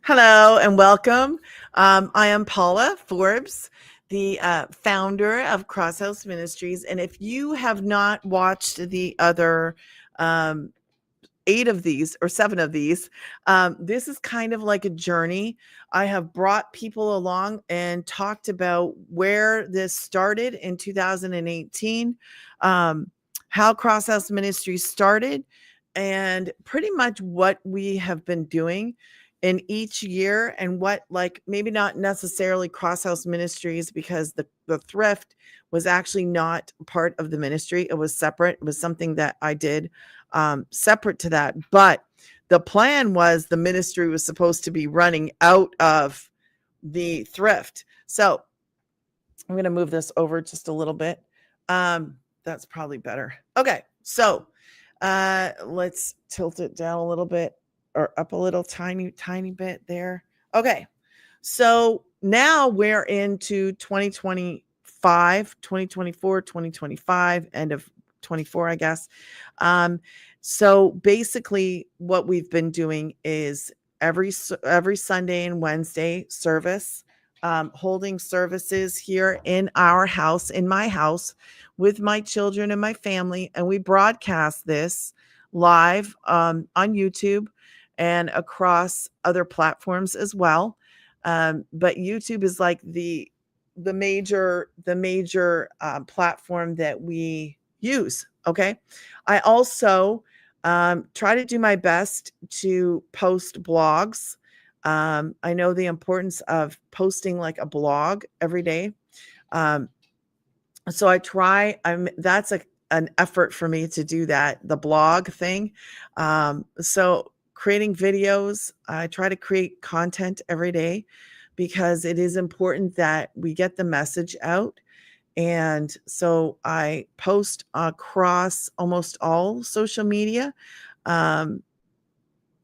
Hello and welcome. I am Paula Forbes, the founder of Crosshouse Ministries. And if you have not watched the other um, 8 of these or 7 of these, this is kind of like a journey. I have brought people along and talked about where this started in 2018, um, how Crosshouse Ministries started, and pretty much what we have been doing in each year, and what, like, maybe not necessarily Crosshouse Ministries, because the thrift was actually not part of the ministry. It was separate. It was something that I did separate to that. But the plan was the ministry was supposed to be running out of the thrift. So I'm going to move this over just a little bit. That's probably better. Okay. So let's tilt it down a little bit, or up a little tiny bit there. Okay. So now we're into 2025, 2024, 2025, end of 24, I guess. So basically what we've been doing is every Sunday and Wednesday service, holding services here in our house, in my house, with my children and my family. And we broadcast this live on YouTube and across other platforms as well. But YouTube is like the major platform that we use. Okay. I also try to do my best to post blogs. I know the importance of posting like a blog every day. Um, so I try. That's an effort for me to do that, the blog thing. So creating videos, I try to create content every day because it is important that we get the message out. And so I post across almost all social media. Um,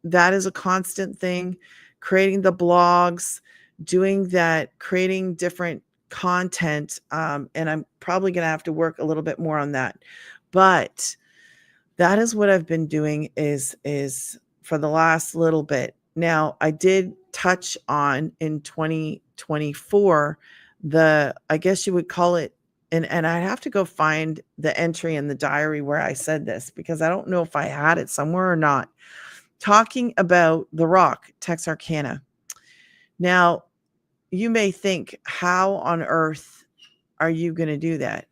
that is a constant thing. Creating the blogs, doing that, creating different content. And I'm probably going to have to work a little bit more on that. But that is what I've been doing is for the last little bit. Now, I did touch on in 2024, I guess you would call it, and I'd have to go find the entry in the diary where I said this, because I don't know if I had it somewhere or not, talking about the rock Texarkana. Now, you may think, how on earth are you going to do that?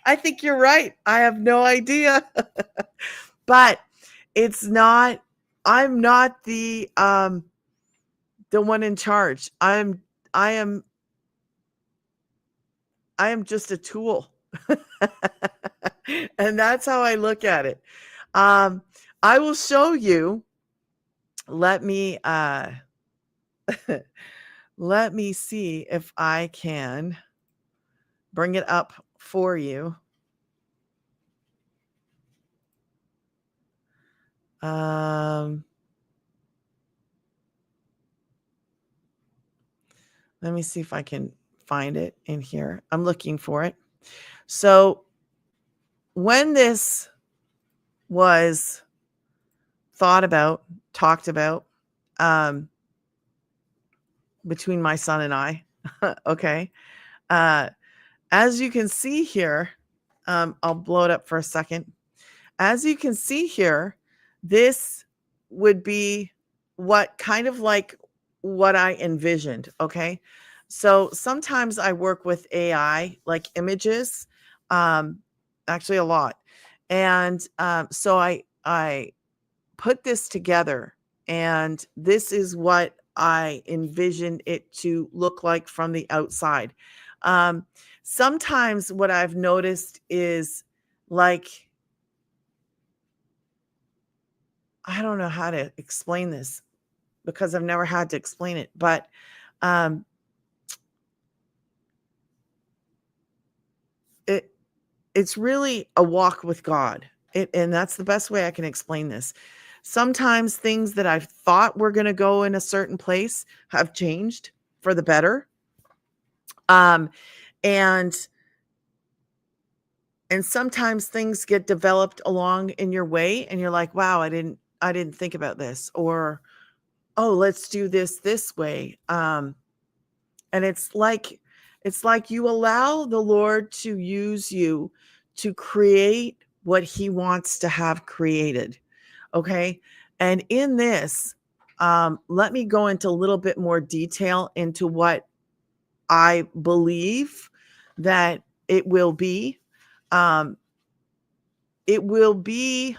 I think you're right. I have no idea. But it's not, I'm not the one in charge. I am I am just a tool. And that's how I look at it. Um I will show you. Let me let me see if I can bring it up for you. Um Let me see if I can find it in here. I'm looking for it. So when this was thought about, talked about, um, between my son and I, okay, uh, as you can see here, I'll blow it up for a second. As you can see here, this would be what kind of like what I envisioned. Okay. So sometimes I work with AI, like images, um, actually a lot. And so I put this together, and this is what I envisioned it to look like from the outside. Um, Sometimes what I've noticed is, like, I don't know how to explain this because I've never had to explain it, but um, it it's really a walk with God. And that's the best way I can explain this. Sometimes things that I thought were going to go in a certain place have changed for the better. Um, and and sometimes things get developed along in your way, and you're like, wow, didn't think about this, or, oh, let's do this way. And it's like you allow the Lord to use you to create what he wants to have created. Okay. And in this, let me go into a little bit more detail into what I believe that it will be. Um, it will be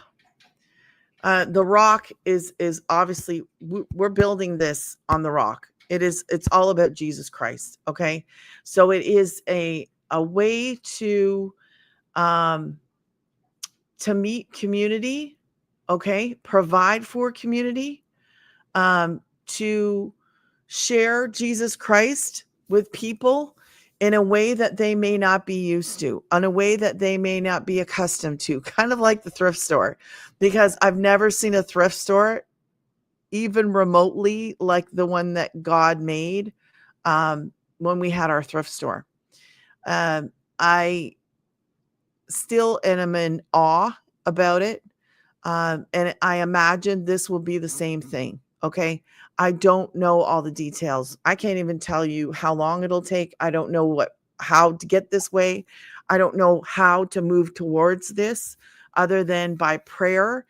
the rock is obviously we're building this on the rock. It's all about Jesus Christ. Okay. So it is a way um to meet community, okay, provide for community, to share Jesus Christ with people in a way that they may not be used to, in a way that they may not be accustomed to, kind of like the thrift store, because I've never seen a thrift store even remotely like the one that God made when we had our thrift store. I still am in awe about it. And I imagine this will be the same thing. Okay. I don't know all the details. I can't even tell you how long it'll take. I don't know how to get this way. I don't know how to move towards this other than by prayer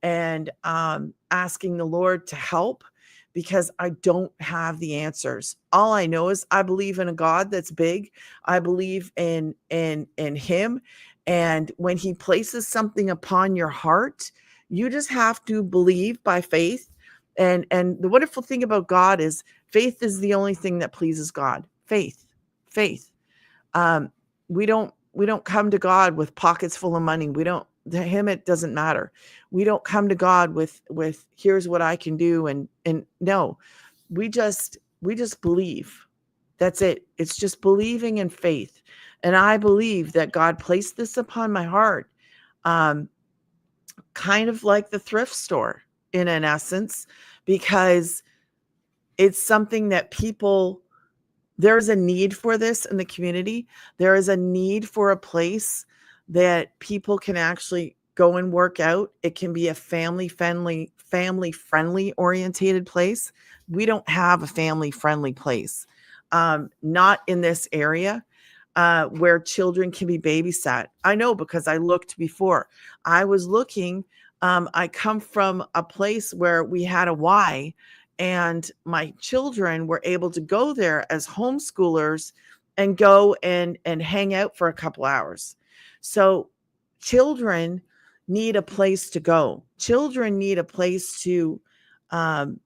and asking the Lord to help, because I don't have the answers. All I know is I believe in a God that's big. I believe in him. And when he places something upon your heart, you just have to believe by faith. And the wonderful thing about God is faith is the only thing that pleases God. Faith. Um, we don't come to God with pockets full of money. We don't, to him it doesn't matter. We don't come to God with here's what I can do, and no, we just believe. That's it. It's just believing in faith. And I believe that God placed this upon my heart, um, kind of like the thrift store in an essence, because it's something that there's a need for this in the community. There is a need for a place that people can actually go and work out. It can be a family friendly orientated place. We don't have a family friendly place, not in this area, where children can be babysat. I know because I looked before. I was looking. I come from a place where we had a Y, and my children were able to go there as homeschoolers and go and hang out for a couple hours. So children need a place to go. Children need a place um,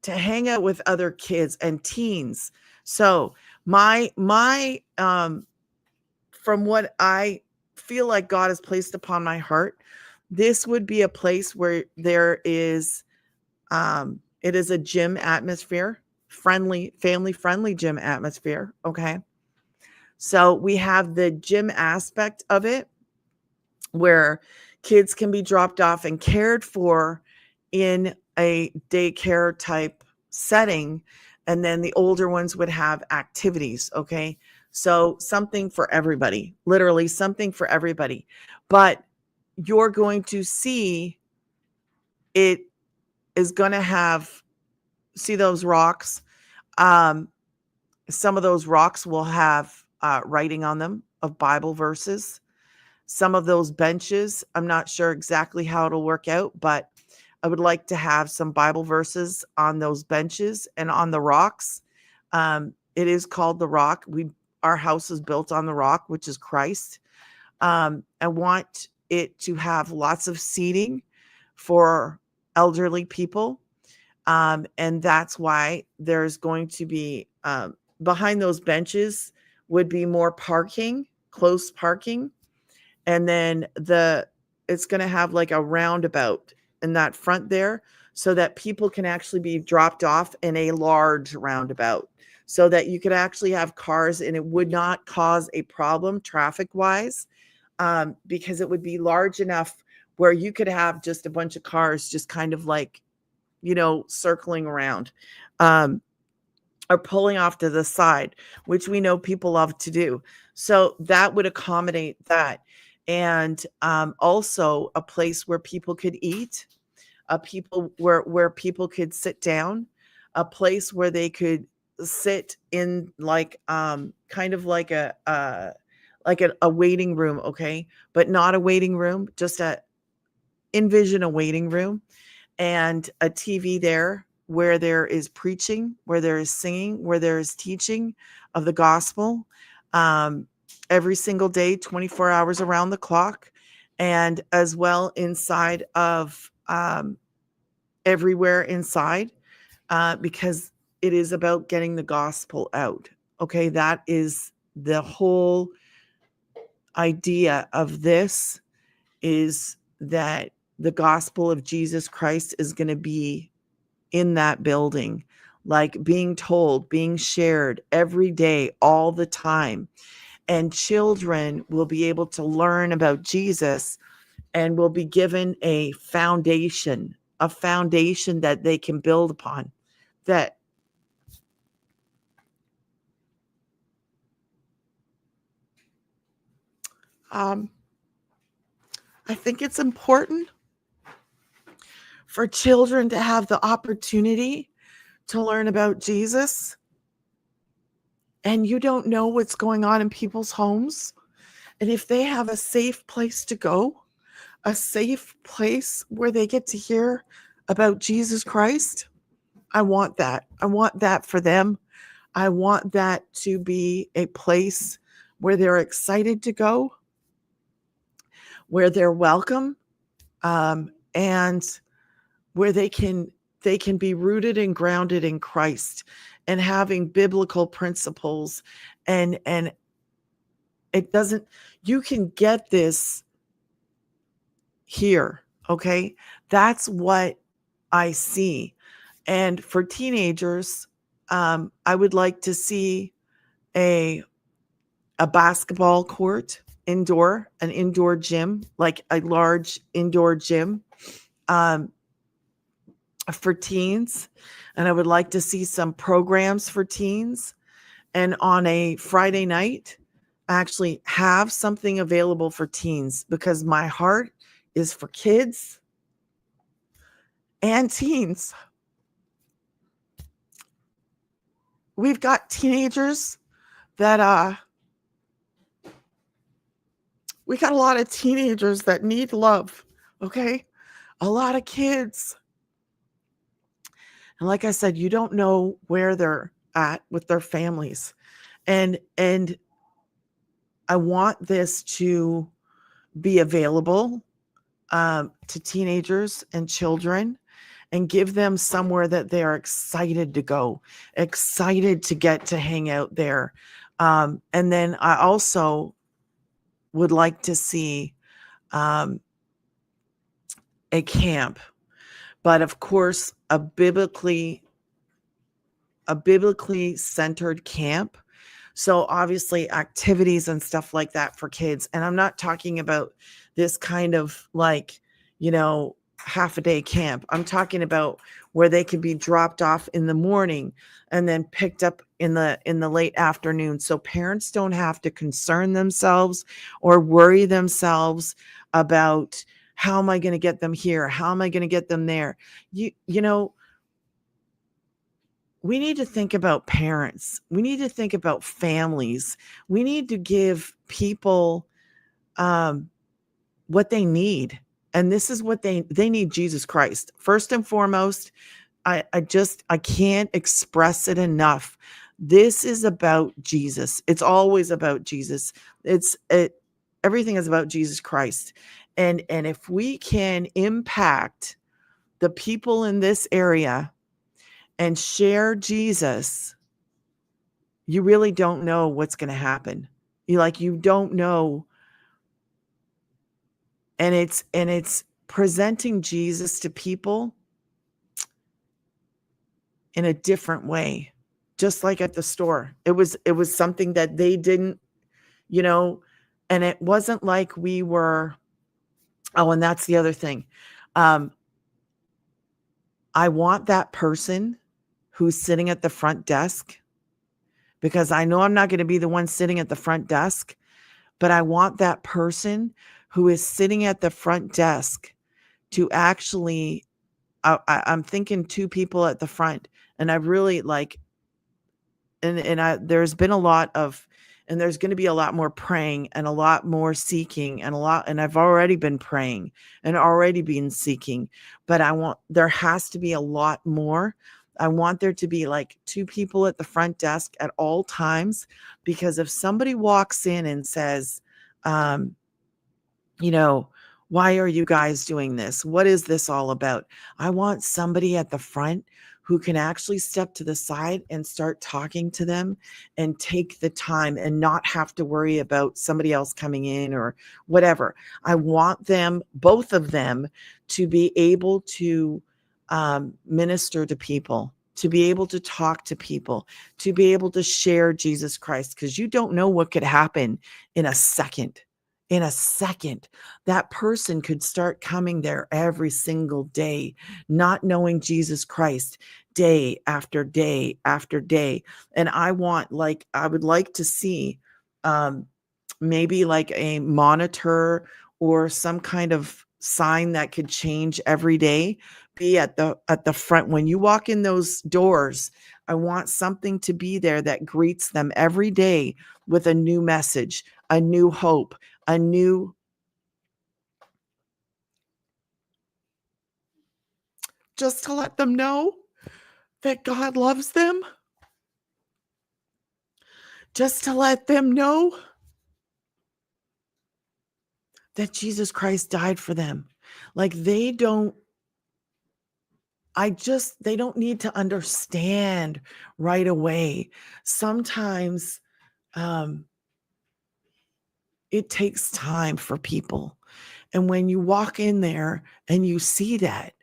to hang out with other kids and teens. So my from what I feel like God has placed upon my heart, this would be a place where there is it is a gym atmosphere, family friendly gym atmosphere. Okay. So we have the gym aspect of it where kids can be dropped off and cared for in a daycare type setting. And then the older ones would have activities. Okay. So something for everybody, literally something for everybody. But you're going to see it is going to see those rocks. Um, some of those rocks will have writing on them of Bible verses. Some of those benches, I'm not sure exactly how it'll work out, but I would like to have some Bible verses on those benches and on the rocks. It is called the rock. Our house is built on the rock, which is Christ. I want it to have lots of seating for elderly people. And that's why there's going to be behind those benches would be more parking, close parking. And then it's going to have like a roundabout in that front there so that people can actually be dropped off in a large roundabout so that you could actually have cars and it would not cause a problem traffic wise, because it would be large enough where you could have just a bunch of cars just kind of like, circling around, or pulling off to the side, which we know people love to do. So that would accommodate that. and also a place where people could eat, a people where people could sit down, a place where they could sit in like kind of like a waiting room, okay, but not a waiting room, just a envision a waiting room, and a TV there where there is preaching, where there is singing, where there is teaching of the gospel, um, every single day, 24 hours around the clock, and as well inside of everywhere inside, because it is about getting the gospel out. Okay, that is the whole idea of this, is that the gospel of Jesus Christ is going to be in that building, like being told, being shared every day, all the time. And children will be able to learn about Jesus and will be given a foundation that they can build upon. That um, I think it's important for children to have the opportunity to learn about Jesus. And you don't know what's going on in people's homes. And if they have a safe place to go, a safe place where they get to hear about Jesus Christ, I want that. I want that for them. I want that to be a place where they're excited to go, where they're welcome, and where they can be rooted and grounded in Christ and having biblical principles. And it doesn't, you can get this here. Okay, that's what I see. And for teenagers, I would like to see a basketball court, an indoor gym, like a large indoor gym, um, for teens. And I would like to see some programs for teens. And on a Friday night, actually have something available for teens, because my heart is for kids and teens. We've got teenagers that we got a lot of teenagers that need love, okay? A lot of kids. And like I said, you don't know where they're at with their families. And I want this to be available to teenagers and children, and give them somewhere that they are excited to go, excited to get to hang out there. And then I also would like to see um, a camp, but of course, a biblically centered camp. So obviously activities and stuff like that for kids. And I'm not talking about this kind of like, half a day camp. I'm talking about where they can be dropped off in the morning and then picked up in the late afternoon. So parents don't have to concern themselves or worry themselves about, how am I going to get them here? How am I going to get them there? You know, we need to think about parents. We need to think about families. We need to give people what they need. And this is what they need: Jesus Christ. First and foremost, I can't express it enough. This is about Jesus. It's always about Jesus. Everything is about Jesus Christ. And if we can impact the people in this area and share Jesus, you really don't know what's going to happen. You don't know. And it's presenting Jesus to people in a different way, just like at the store. It was something that they didn't, and it wasn't like we were. Oh, and that's the other thing. I want that person who's sitting at the front desk, because I know I'm not going to be the one sitting at the front desk, but I want that person who is sitting at the front desk to actually, I'm thinking 2 people at the front, and I really like, and I there's been a lot of, and there's going to be a lot more praying and a lot more seeking and a lot, and I've already been praying and already been seeking, but I want, there has to be a lot more. I want there to be like 2 people at the front desk at all times, because if somebody walks in and says, um you know, why are you guys doing this? What is this all about? I want somebody at the front who can actually step to the side and start talking to them and take the time and not have to worry about somebody else coming in or whatever. I want them, both of them, to be able to minister to people, to be able to talk to people, to be able to share Jesus Christ, because you don't know what could happen in a second. In a second, that person could start coming there every single day, not knowing Jesus Christ, day after day after day. And I want, like, I would like to see um, maybe like a monitor or some kind of sign that could change every day, be at the front when you walk in those doors. I want something to be there that greets them every day with a new message, a new hope, a new, just to let them know that God loves them, just to let them know that Jesus Christ died for them. Like, they don't, they don't need to understand right away. Sometimes um, it takes time for people. And when you walk in there and you see that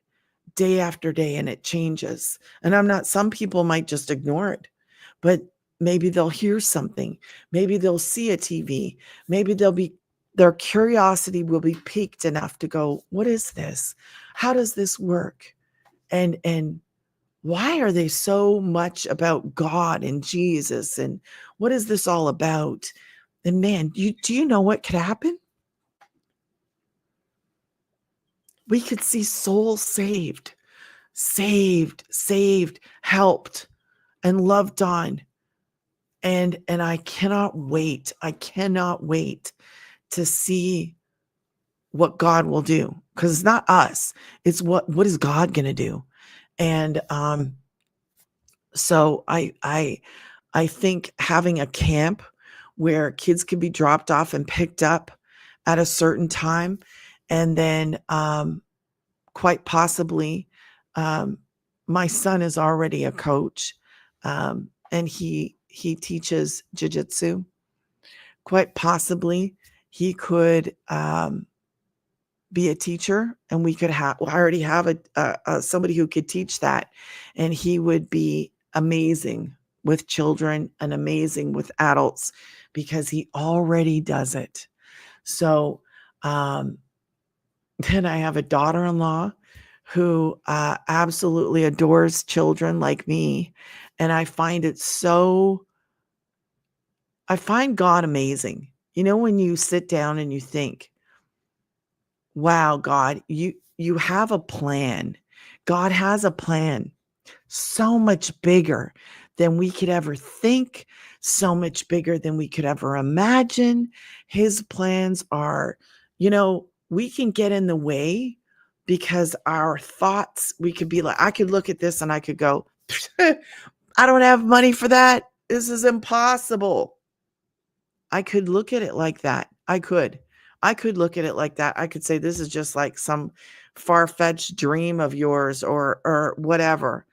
day after day and it changes, and I'm not, some people might just ignore it, but maybe they'll hear something. Maybe they'll see a TV. Maybe their curiosity will be piqued enough to go, what is this? How does this work? And why are they so much about God and Jesus? And what is this all about? And man, do you know what could happen? We could see souls saved, helped, and loved on. And I cannot wait. I cannot wait to see what God will do, because it's not us. It's what is God going to do? And so I think having a camp where kids can be dropped off and picked up at a certain time, and then quite possibly, um, my son is already a coach, and he teaches jujitsu. Quite possibly, he could be a teacher, and we could have. I already have somebody who could teach that, and he would be amazing with children and amazing with adults because he already does it. So um, then I have a daughter-in-law who absolutely adores children like me, and I find God amazing. You know, when you sit down and you think, wow, God, you have a plan. God has a plan so much bigger than we could ever think, so much bigger than we could ever imagine. His plans are, we can get in the way because our thoughts, we could be like, I could look at this and I could go, I don't have money for that. This is impossible. I could look at it like that. I could look at it like that. I could say this is just like some far-fetched dream of yours or whatever.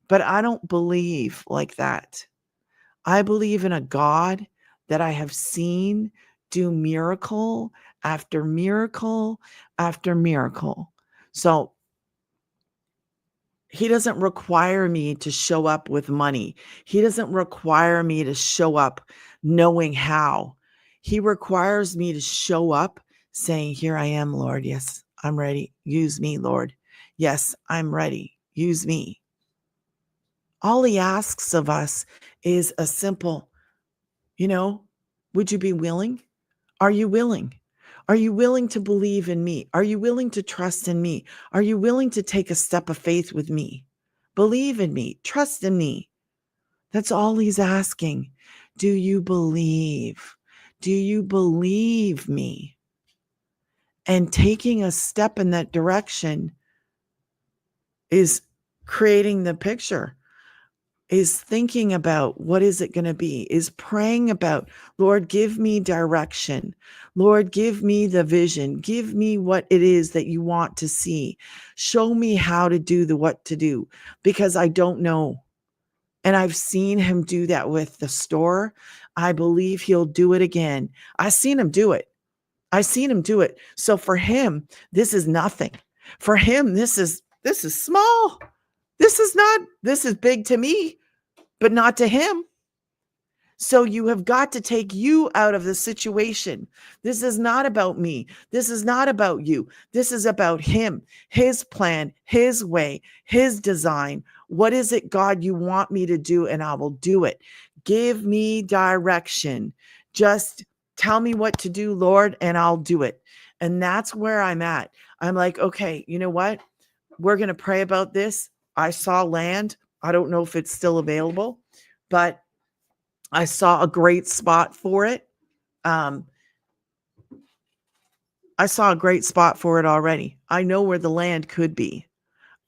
But I don't believe like that. I believe in a God that I have seen do miracle after miracle after miracle. So he doesn't require me to show up with money. He doesn't require me to show up knowing how. He requires me to show up saying, here I am, Lord. Yes, I'm ready. Use me, Lord. Yes, I'm ready. Use me. All he asks of us is a simple, you know, Would you be willing? Are you willing? Are you willing to believe in me? Are you willing to trust in me? Are you willing to take a step of faith with me? Believe in me. Trust in me. That's all he's asking. Do you believe? Do you believe me? And taking a step in that direction is creating the picture, is thinking about what is it going to be, is praying about, Lord, give me direction. Lord, give me the vision. Give me what it is that you want to see. Show me how to do what to do, because I don't know. And I've seen him do that with the store. I believe he'll do it again. I've seen him do it. I've seen him do it. So for him, this is nothing. For him, this is small. This is big to me, but not to him. So you have got to take you out of the situation. This is not about me. This is not about you. This is about him, his plan, his way, his design. What is it, God, you want me to do? And I will do it. Give me direction. Just tell me what to do, Lord, and I'll do it. And that's where I'm at. I'm like, okay, you know what? We're going to pray about this. I saw land. I don't know if it's still available, but I saw a great spot for it. I saw a great spot for it already. I know where the land could be.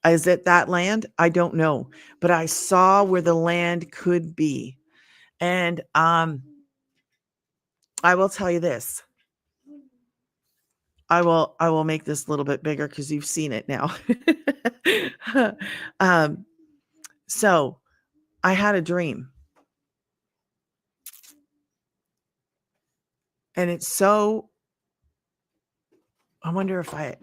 Is it that land? I don't know, but I saw where the land could be. And I will tell you this. I will make this a little bit bigger because you've seen it now. So I had a dream. And it's so, I wonder if I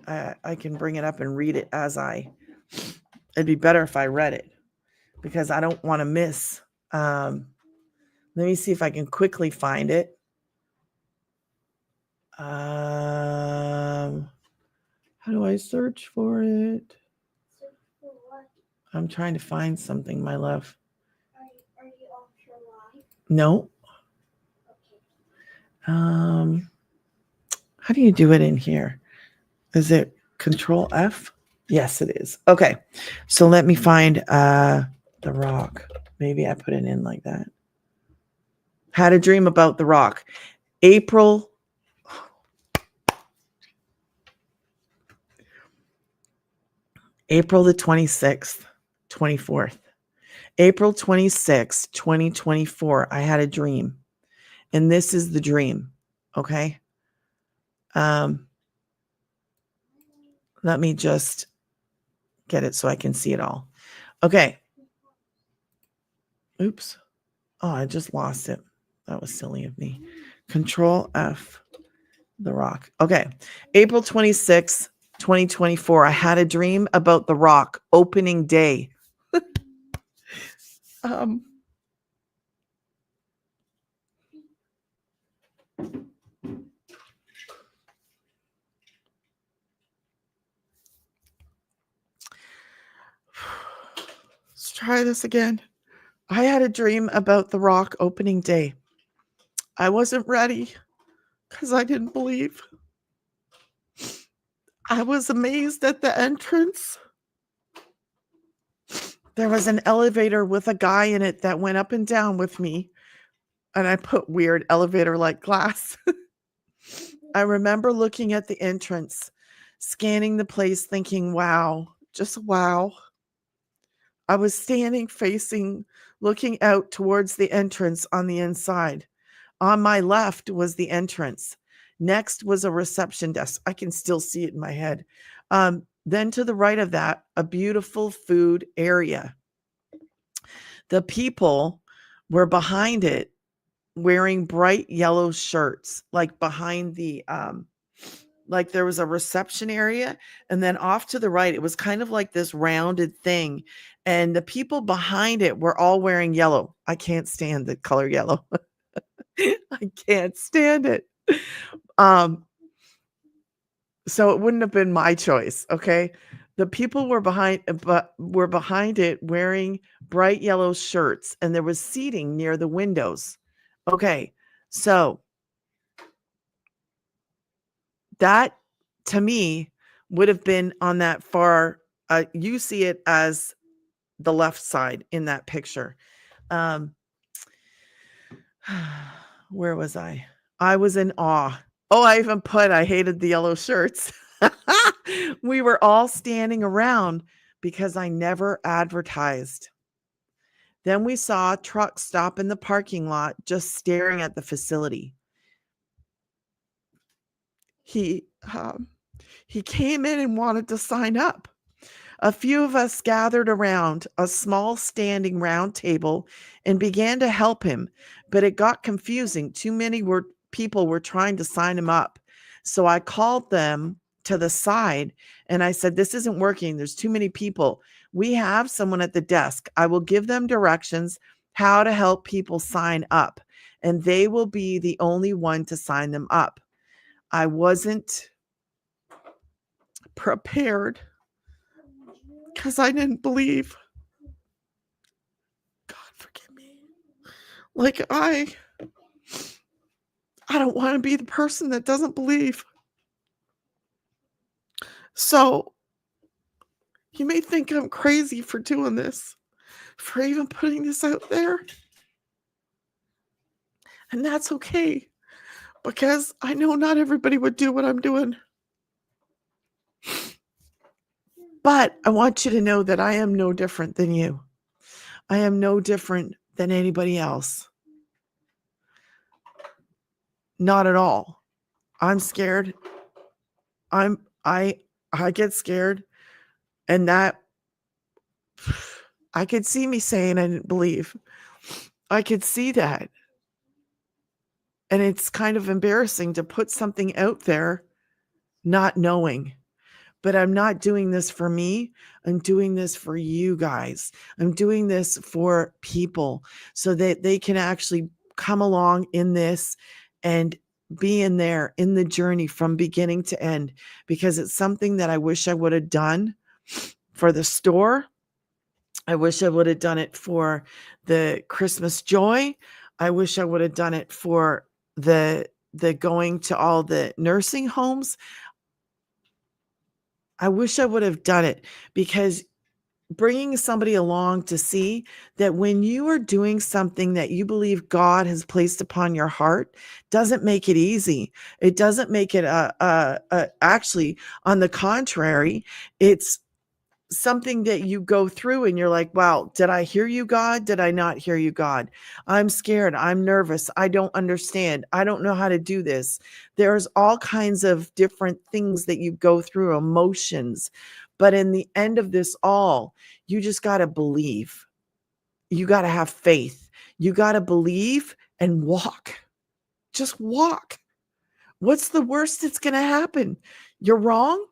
can bring it up and read it it'd be better if I read it, because I don't want to miss. Let me see if I can quickly find it. How do I search for it? Search for what? I'm trying to find something, my love. Are you off your live? No. Okay. How do you do it in here? Is it Control F? Yes, it is. Okay. So let me find the rock. Maybe I put it in like that. Had a dream about the rock. April the 26th, 24th. April 26th, 2024. I had a dream. And this is the dream. Okay. Let me just get it so I can see it all. Okay. Oops. Oh, I just lost it. That was silly of me. Control F, the rock. Okay. April 26th, 2024. I had a dream about the rock opening day. Let's try this again. I had a dream about the rock opening day. I wasn't ready because I didn't believe. I was amazed at the entrance. There was an elevator with a guy in it that went up and down with me. And I put weird elevator like glass. I remember looking at the entrance, scanning the place, thinking, wow, just wow. I was standing looking out towards the entrance on the inside. On my left was the entrance. Next was a reception desk. I can still see it in my head. Then to the right of that, a beautiful food area. The people were behind it wearing bright yellow shirts, like behind the, like there was a reception area. And then off to the right, it was kind of like this rounded thing. And the people behind it were all wearing yellow. I can't stand the color yellow. I can't stand it. So it wouldn't have been my choice. Okay. The people were behind it wearing bright yellow shirts, and there was seating near the windows. Okay. So That to me would have been on that far. You see it as the left side in that picture. Um, where was I? I was in awe. Oh, I even put I hated the yellow shirts. We were all standing around because I never advertised. Then we saw a truck stop in the parking lot just staring at the facility. He um, he came in and wanted to sign up. A few of us gathered around a small standing round table and began to help him, but it got confusing. Too many people were trying to sign him up. So I called them to the side and I said, "This isn't working. There's too many people. We have someone at the desk. I will give them directions how to help people sign up, and they will be the only one to sign them up." I wasn't prepared because I didn't believe. God forgive me. Like I don't want to be the person that doesn't believe. So you may think I'm crazy for doing this, for even putting this out there. And that's okay because I know not everybody would do what I'm doing. But I want you to know that I am no different than you. I am no different than anybody else. Not at all. I'm scared. I get scared, and that I could see me saying I didn't believe. I could see that. And it's kind of embarrassing to put something out there not knowing. But I'm not doing this for me. I'm doing this for you guys. I'm doing this for people so that they can actually come along in this and be in there in the journey from beginning to end, because it's something that I wish I would have done for the store. I wish I would have done it for the Christmas joy. I wish I would have done it for the going to all the nursing homes. I wish I would have done it, because bringing somebody along to see that when you are doing something that you believe God has placed upon your heart doesn't make it easy. It doesn't make it actually, on the contrary, it's something that you go through and you're like, wow, did I hear you, God? Did I not hear you, God? I'm scared. I'm nervous. I don't understand. I don't know how to do this. There's all kinds of different things that you go through, emotions. But in the end of this all, you just got to believe. You got to have faith. You got to believe and walk. Just walk. What's the worst that's going to happen? You're wrong.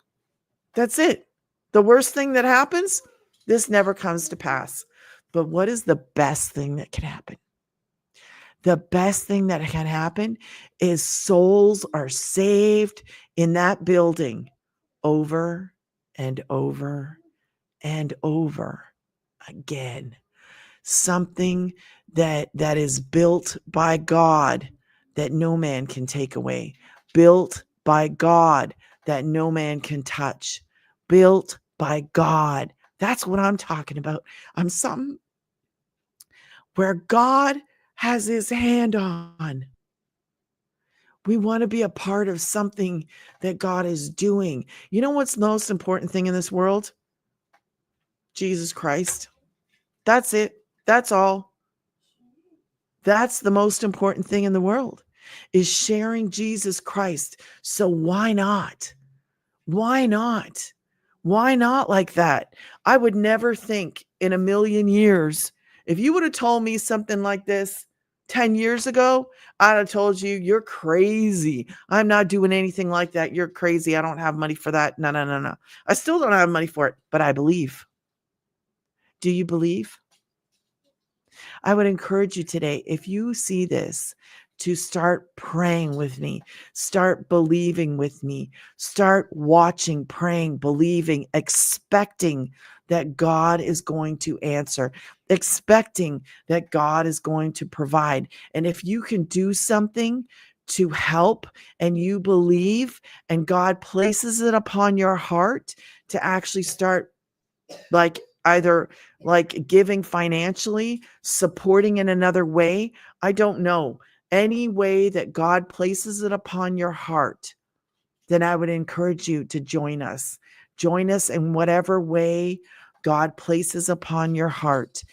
That's it. The worst thing that happens, this never comes to pass. But what is the best thing that can happen? The best thing that can happen is souls are saved in that building over and over and over again. Something that is built by God that no man can take away. Built by God that no man can touch. Built by God. That's what I'm talking about. I'm something where God has his hand on. We want to be a part of something that God is doing. You know what's the most important thing in this world? Jesus Christ. That's it. That's all. That's the most important thing in the world, is sharing Jesus Christ. So why not? Why not? Why not like that? I would never think in a million years, if you would have told me something like this 10 years ago, I'd have told you, you're crazy. I'm not doing anything like that. You're crazy. I don't have money for that. No, no, no, no. I still don't have money for it, but I believe. Do you believe? I would encourage you today, if you see this, to start praying with me, start believing with me, start watching, praying, believing, expecting that God is going to answer, expecting that God is going to provide. And if you can do something to help and you believe and God places it upon your heart to actually start like either like giving financially, supporting in another way, I don't know, any way that God places it upon your heart, then I would encourage you to join us. Join us in whatever way God places upon your heart.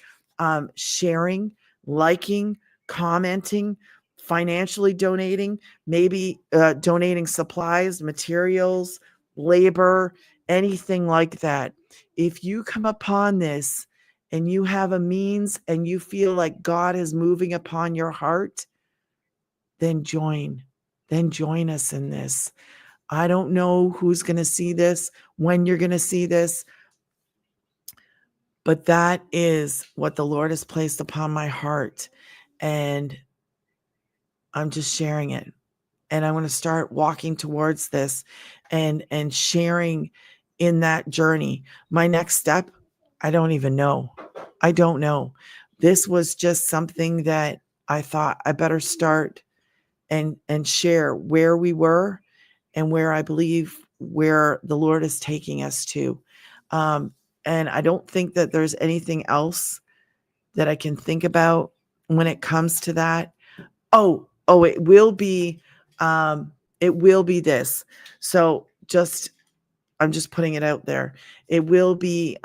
Sharing, liking, commenting, financially donating, maybe donating supplies, materials, labor, anything like that. If you come upon this and you have a means and you feel like God is moving upon your heart, then join. Then join us in this. I don't know who's going to see this, when you're going to see this, but that is what the Lord has placed upon my heart. And I'm just sharing it. And I want to start walking towards this and sharing in that journey. My next step, I don't even know. I don't know. This was just something that I thought I better start and share where we were and where I believe where the Lord is taking us to. And I don't think that there's anything else that I can think about when it comes to that. Oh, it will be this. So I'm just putting it out there. It will be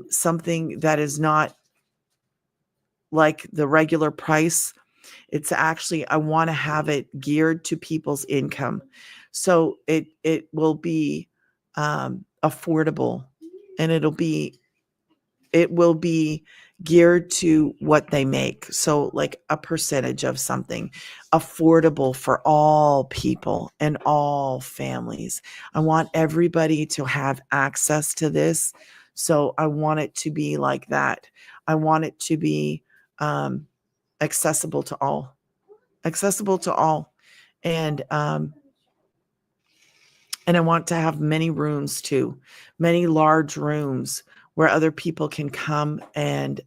something that is not like the regular price. It's actually, I want to have it geared to people's income. So it will be affordable, and it will be geared to what they make. So like a percentage of something, affordable for all people and all families. I want everybody to have access to this. So I want it to be like that. I want it to be accessible to all. Accessible to all. And I want to have many rooms too, many large rooms where other people can come and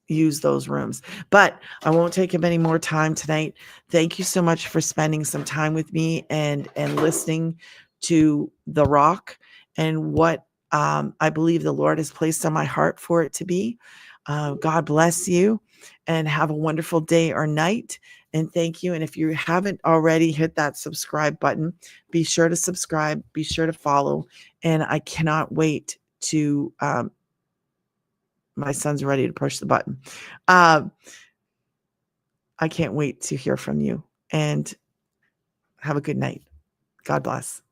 use those rooms. But I won't take up any more time tonight. Thank you so much for spending some time with me and listening to The Rock and what I believe the Lord has placed on my heart for it to be. God bless you and have a wonderful day or night. And thank you. And if you haven't already hit that subscribe button, be sure to subscribe, be sure to follow. And I cannot wait to, my son's ready to push the button. I can't wait to hear from you and have a good night. God bless.